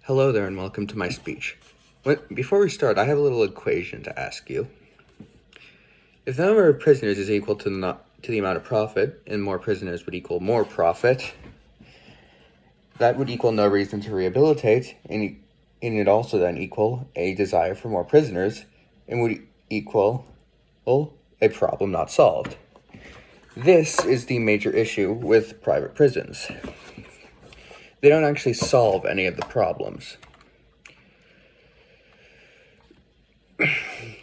Hello there and welcome to my speech. Before we start, I have a little equation to ask you. If the number of prisoners is equal to the amount of profit, and more prisoners would equal more profit, that would equal no reason to rehabilitate, and it also then equal a desire for more prisoners, and would equal a problem not solved. This is the major issue with private prisons. They don't actually solve any of the problems.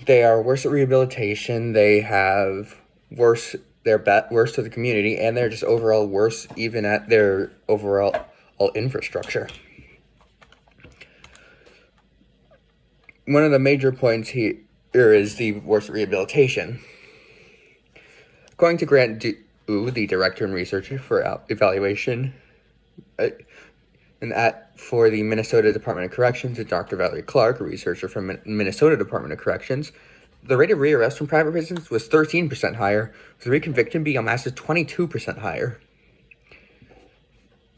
They are worse at rehabilitation, they're worse to the community, and they're just overall worse even at their overall infrastructure. One of the major points here is the worse rehabilitation. According to Grant Du, the director and researcher for evaluation, for the Minnesota Department of Corrections, and Dr. Valerie Clark, a researcher from Minnesota Department of Corrections, the rate of rearrest from private prisons was 13% higher, with reconviction being a massive 22% higher.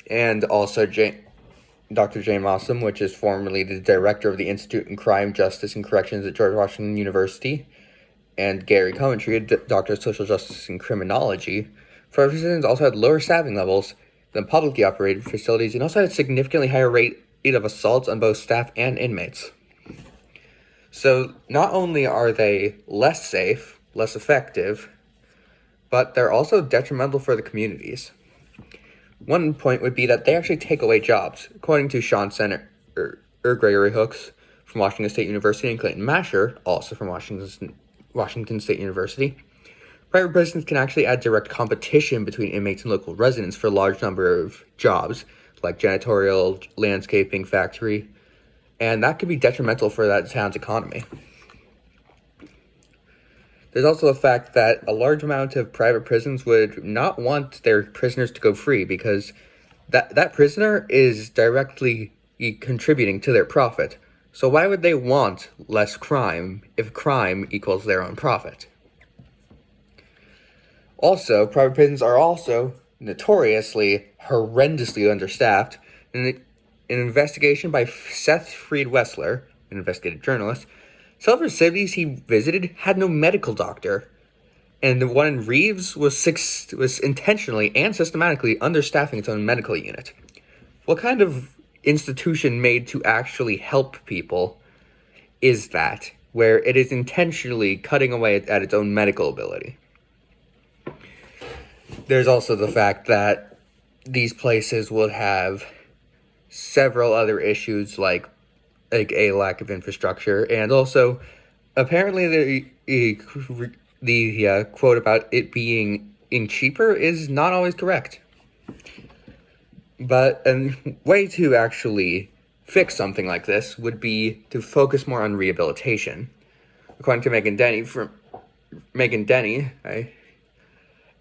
And also Dr. Jane Mossam, which is formerly the director of the Institute in Crime, Justice, and Corrections at George Washington University, and Gary Coventry, a doctor of social justice and criminology, private prisons also had lower staffing levels than publicly operated facilities, and also had a significantly higher rate of assaults on both staff and inmates. So not only are they less safe, less effective, but they're also detrimental for the communities. One point would be that they actually take away jobs. According to Sean Gregory Hooks from Washington State University and Clayton Masher, also from Washington State University, private prisons can actually add direct competition between inmates and local residents for a large number of jobs, like janitorial, landscaping, factory, and that could be detrimental for that town's economy. There's also the fact that a large amount of private prisons would not want their prisoners to go free because that prisoner is directly contributing to their profit. So why would they want less crime if crime equals their own profit? Also, private prisons are also notoriously horrendously understaffed. In an investigation by Seth Freed Wessler, an investigative journalist, some of the cities he visited had no medical doctor, and the one in Reeves was intentionally and systematically understaffing its own medical unit. What kind of institution made to actually help people is that, where it is intentionally cutting away at its own medical ability? There's also the fact that these places would have several other issues like a lack of infrastructure, and also apparently the quote about it being cheaper is not always correct. But a way to actually fix something like this would be to focus more on rehabilitation. According to Megan Denny,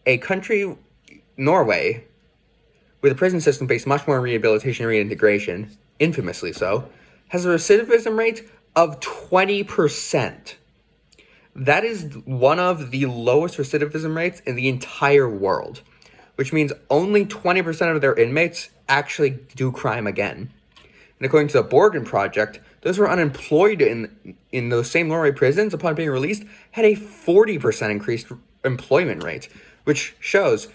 a country, Norway, with a prison system based much more on rehabilitation and reintegration, infamously so, has a recidivism rate of 20%. That is one of the lowest recidivism rates in the entire world, which means only 20% of their inmates actually do crime again. And according to the Borgen Project, those who were unemployed in those same Norway prisons upon being released had a 40% increased employment rate, which shows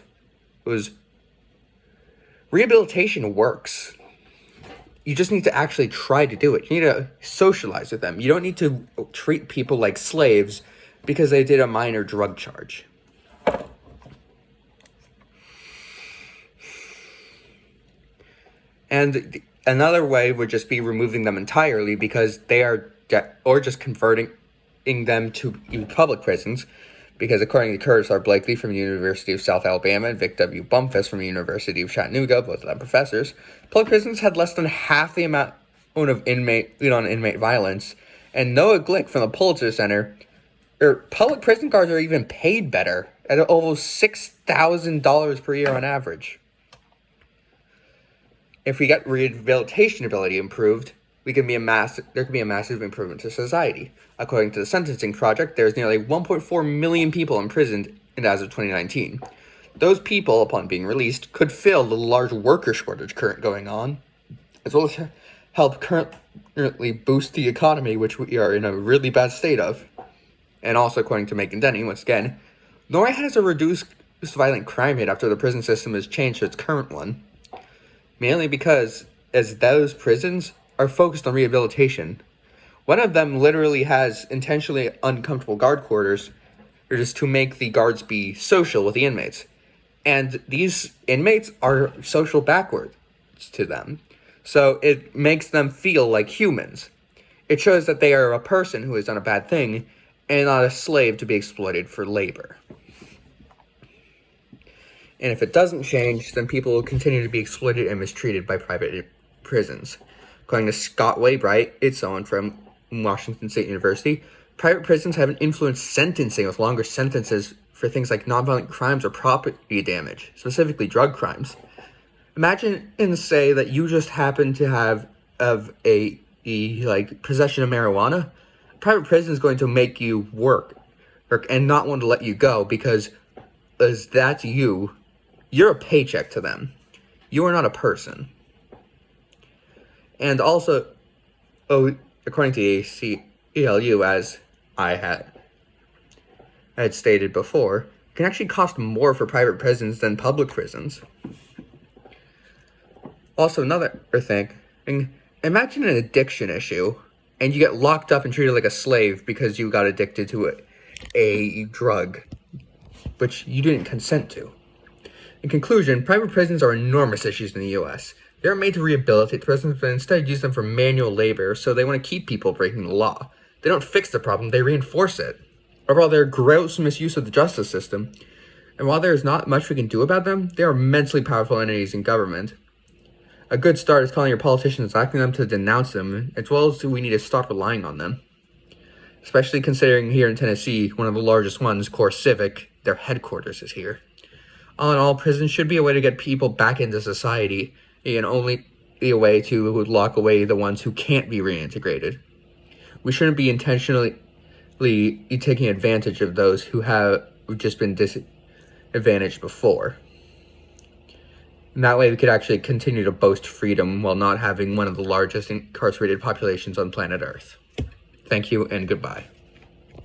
rehabilitation works. You just need to actually try to do it. You need to socialize with them. You don't need to treat people like slaves because they did a minor drug charge. And another way would just be removing them entirely because they are, or just converting them to public prisons. Because according to Curtis R. Blakely from the University of South Alabama and Vic W. Bumfus from the University of Chattanooga, both of them professors, public prisons had less than half the amount of inmate violence. And Noah Glick from the Pulitzer Center, public prison guards are even paid better at almost $6,000 per year on average. If we get rehabilitation ability improved, there could be a massive improvement to society. According to the Sentencing Project, there's nearly 1.4 million people imprisoned as of 2019. Those people, upon being released, could fill the large worker shortage currently going on, as well as help currently boost the economy, which we are in a really bad state of. And also, according to Megan Denny, once again, Norway has a reduced violent crime rate after the prison system has changed to its current one, mainly because as those prisons are focused on rehabilitation. One of them literally has intentionally uncomfortable guard quarters, or just to make the guards be social with the inmates. And these inmates are social backwards to them. So it makes them feel like humans. It shows that they are a person who has done a bad thing and not a slave to be exploited for labor. And if it doesn't change, then people will continue to be exploited and mistreated by private prisons. According to Scott Waybright, it's someone from Washington State University, private prisons haven't influenced sentencing with longer sentences for things like nonviolent crimes or property damage, specifically drug crimes. Imagine and say that you just happen to have a possession of marijuana. Private prison is going to make you work and not want to let you go because as that's you, you're a paycheck to them. You are not a person. And also, according to the ACLU, as I had stated before, it can actually cost more for private prisons than public prisons. Also, another thing, imagine an addiction issue, and you get locked up and treated like a slave because you got addicted to a drug, which you didn't consent to. In conclusion, private prisons are enormous issues in the U.S. They are made to rehabilitate prisoners, but instead use them for manual labor, so they want to keep people breaking the law. They don't fix the problem, they reinforce it. Overall, they're gross misuse of the justice system, and while there is not much we can do about them, they are immensely powerful entities in government. A good start is calling your politicians and asking them to denounce them, as well as we need to stop relying on them. Especially considering here in Tennessee, one of the largest ones, CoreCivic, their headquarters is here. All in all, prisons should be a way to get people back into society, and only be a way to lock away the ones who can't be reintegrated. We shouldn't be intentionally taking advantage of those who have just been disadvantaged before. And that way we could actually continue to boast freedom while not having one of the largest incarcerated populations on planet Earth. Thank you and goodbye.